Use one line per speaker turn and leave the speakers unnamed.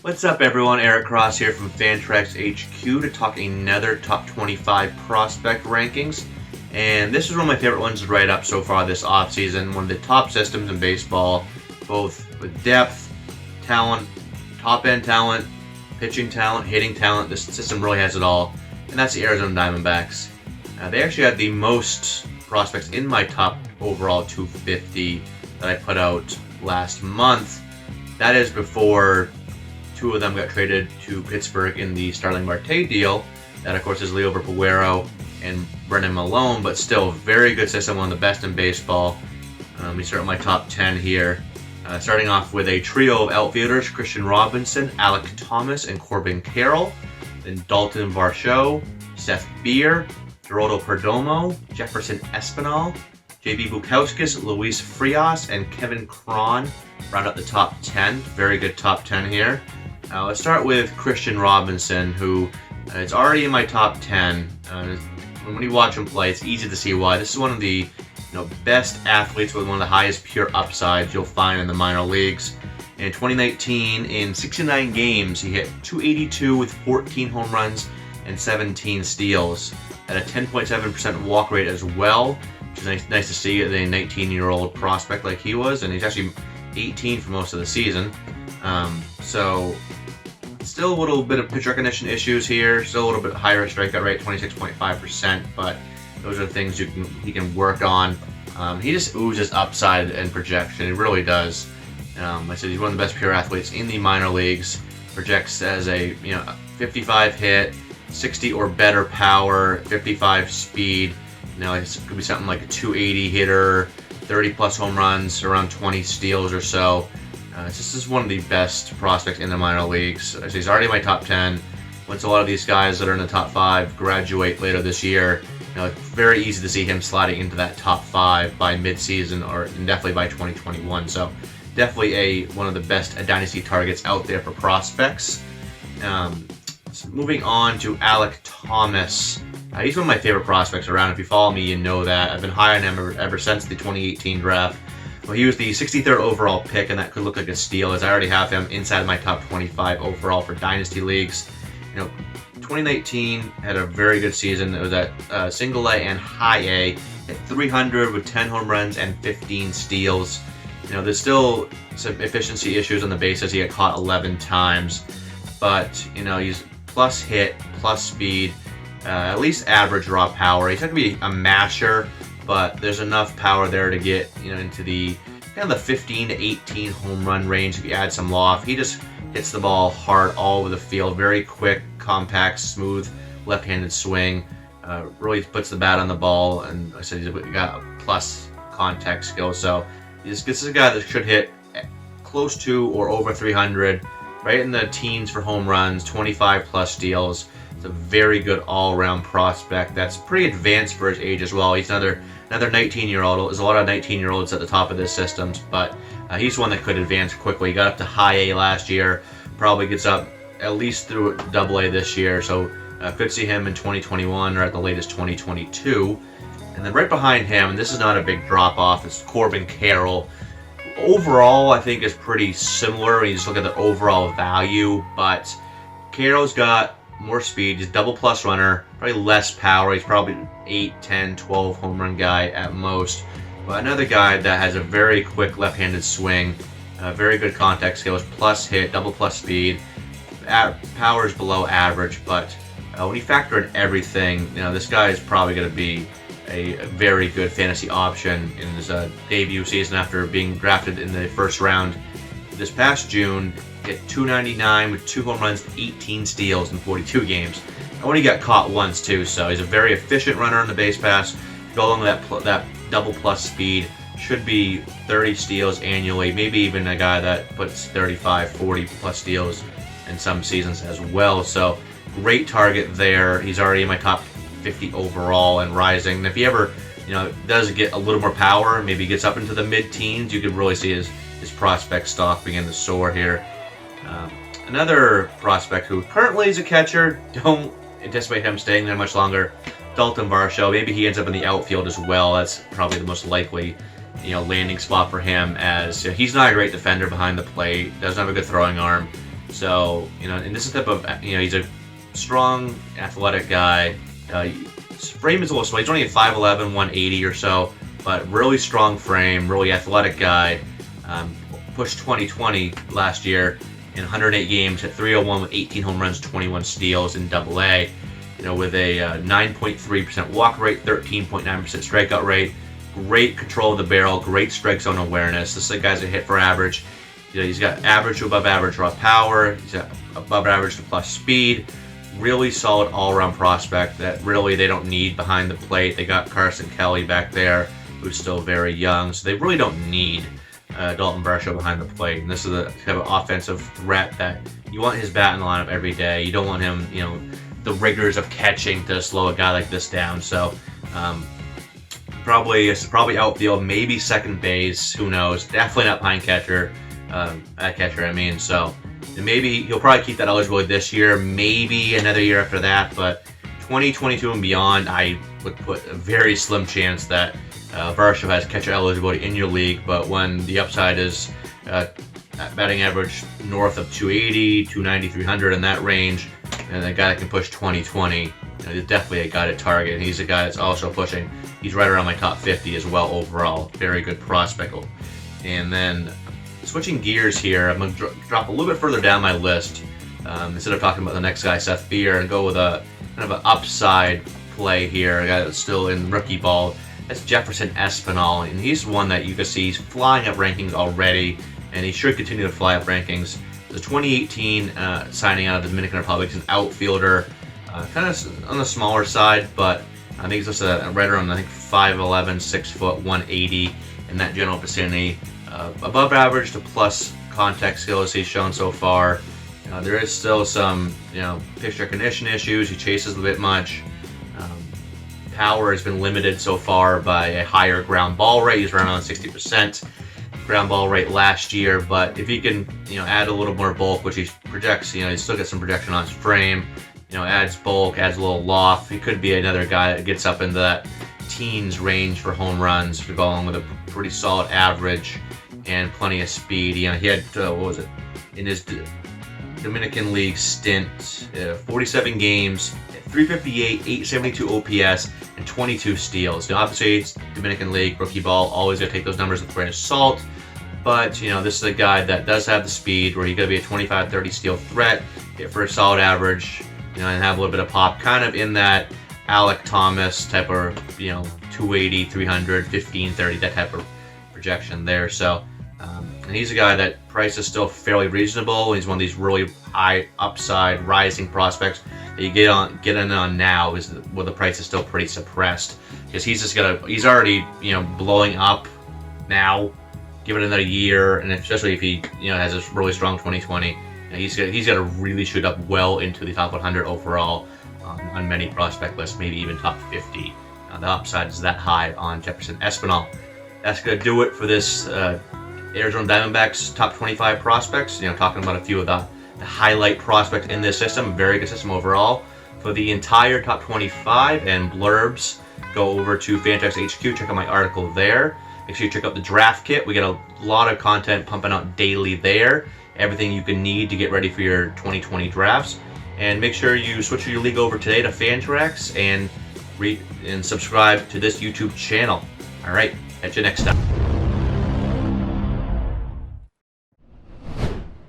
What's up, everyone? Eric Cross here from FantraxHQ to talk another top 25 prospect rankings. And this is one of my favorite ones to write up so far this offseason. One of the top systems in baseball, both with depth, talent, top-end talent, pitching talent, hitting talent. This system really has it all. And that's the Arizona Diamondbacks. They actually had the most prospects in my top overall 250 that I put out last month. That is before two of them got traded to Pittsburgh in the Starling Marte deal. That, of course, is Leo Puero and Brennan Malone, but still very good system, one of the best in baseball. We start with my top 10 here. Starting off with a trio of outfielders: Christian Robinson, Alec Thomas, and Corbin Carroll. Then Daulton Barfield, Seth Beer, Geraldo Perdomo, Jefferson Espinal, J.B. Bukowskis, Luis Frias, and Kevin Cron round up the top 10. Very good top 10 here. Let's start with Christian Robinson, who is already in my top 10. When you watch him play, it's easy to see why. This is one of the best athletes with one of the highest pure upsides you'll find in the minor leagues. In 2019, in 69 games, he hit .282 with 14 home runs and 17 steals at a 10.7% walk rate as well, which is nice to see at a 19-year-old prospect like he was, and he's actually 18 for most of the season. So still a little bit of pitch recognition issues here, still a little bit higher strikeout rate, 26.5%, but those are things he can work on. He just oozes upside and projection. It really does. I said he's one of the best pure athletes in the minor leagues. Projects as a 55 hit, 60 or better power, 55 speed. It could be something like a 280 hitter, 30 plus home runs, around 20 steals or so. This is one of the best prospects in the minor leagues. He's already in my top 10. Once a lot of these guys that are in the top 5 graduate later this year, it's very easy to see him sliding into that top 5 by mid-season or definitely by 2021. So definitely one of the best Dynasty targets out there for prospects. So moving on to Alec Thomas. He's one of my favorite prospects around. If you follow me, you know that. I've been high on him ever since the 2018 draft. Well, he was the 63rd overall pick, and that could look like a steal, as I already have him inside of my top 25 overall for Dynasty leagues. 2019 had a very good season. It was at single A and high A, at 300 with 10 home runs and 15 steals. There's still some efficiency issues on the bases. He got caught 11 times, but he's plus hit, plus speed, at least average raw power. He's not going to be a masher, but there's enough power there to get into the kind of the 15 to 18 home run range if you add some loft. He just hits the ball hard all over the field. Very quick, compact, smooth, left-handed swing. Really puts the bat on the ball, and I said he's got a plus contact skill. So this is a guy that should hit close to or over 300, right in the teens for home runs, 25 plus steals. It's a very good all-around prospect that's pretty advanced for his age as well. He's another 19-year-old. There's a lot of 19-year-olds at the top of this system, but he's one that could advance quickly. He got up to high A last year, probably gets up at least through double A this year, so could see him in 2021 or at the latest 2022. And then right behind him, and this is not a big drop-off, it's Corbin Carroll. Overall, I think is pretty similar when you just look at the overall value, but Carroll's got more speed. He's a double plus runner, probably less power. He's probably 8, 10, 12 home run guy at most. But another guy that has a very quick left-handed swing, very good contact skills, plus hit, double plus speed. Power is below average, but when you factor in everything, this guy is probably going to be a very good fantasy option in his debut season after being drafted in the first round this past June. Hit .299 with 2 home runs, 18 steals in 42 games. And only got caught once too, so he's a very efficient runner on the base pass. Go along with that double plus speed. Should be 30 steals annually, maybe even a guy that puts 35, 40 plus steals in some seasons as well. So great target there. He's already in my top 50 overall and rising. And if he ever, does get a little more power, maybe gets up into the mid-teens, you could really see his prospect stock begin to soar here. Another prospect who currently is a catcher, don't anticipate him staying there much longer, Daulton Barfield. Maybe he ends up in the outfield as well. That's probably the most likely landing spot for him, as he's not a great defender behind the plate, doesn't have a good throwing arm. So, and this is the type of, he's a strong, athletic guy. His frame is a little small. He's only a 5'11", 180 or so, but really strong frame, really athletic guy. Pushed 2020 last year in 108 games, hit 301 with 18 home runs, 21 steals in AA. With a 9.3% walk rate, 13.9% strikeout rate. Great control of the barrel, great strike zone awareness. This is a guy's a hit for average. He's got average to above average raw power. He's got above average to plus speed. Really solid all-around prospect that really they don't need behind the plate. They got Carson Kelly back there, who's still very young, so they really don't need Daulton Barfield behind the plate. And this is a kind of offensive threat that you want his bat in the lineup every day. You don't want him, the rigors of catching to slow a guy like this down. So probably outfield, maybe second base. Who knows? Definitely not behind catcher. At catcher, I mean. So maybe he'll probably keep that eligibility this year, maybe another year after that. But 2022 and beyond, I would put a very slim chance that Barfield has catcher eligibility in your league. But when the upside is batting average north of 280, 290, 300 in that range, and a guy that can push 2020, he's definitely a guy to target. And he's a guy that's also pushing. He's right around my top 50 as well overall. Very good prospect. And then switching gears here, I'm going to drop a little bit further down my list. Instead of talking about the next guy, Seth Beer, and go with a kind of an upside play here, a guy that's still in rookie ball. That's Jefferson Espinal, and he's one that you can see he's flying up rankings already, and he should continue to fly up rankings. The 2018 signing out of the Dominican Republic is an outfielder, kind of on the smaller side, but I think he's just right around 5'11", 6 foot, 180 in that general vicinity. Above average to plus contact skills he's shown so far. There is still some pitch recognition issues. He chases a bit much. Power has been limited so far by a higher ground ball rate. He's around 60% ground ball rate last year, but if he can add a little more bulk, which he projects, he's still got some projection on his frame, adds bulk, adds a little loft, he could be another guy that gets up into that teens range for home runs, if you're going with a pretty solid average and plenty of speed. He had in his Dominican League stint, 47 games, 358, 872 OPS, and 22 steals. Obviously, it's Dominican League, rookie ball, always got to take those numbers with a grain of salt. But, this is a guy that does have the speed where he's going to be a 25-30 steal threat, hit for a solid average, and have a little bit of pop, kind of in that Alec Thomas type of, 280, 300, 15, 30, that type of projection there. So, and he's a guy that price is still fairly reasonable. He's one of these really high upside rising prospects that you get in on now is where the price is still pretty suppressed, because he's already blowing up now. Give it another year, and especially if he has a really strong 2020, he's got to really shoot up well into the top 100 overall on many prospect lists, maybe even top 50. The upside is that high on Jefferson Espinal. That's going to do it for this Arizona Diamondbacks top 25 prospects. Talking about a few of the highlight prospects in this system. Very good system overall. For the entire top 25 and blurbs, go over to FantraxHQ. Check out my article there. Make sure you check out the draft kit. We get a lot of content pumping out daily there. Everything you can need to get ready for your 2020 drafts. And make sure you switch your league over today to Fantrax and subscribe to this YouTube channel. All right, catch you next time.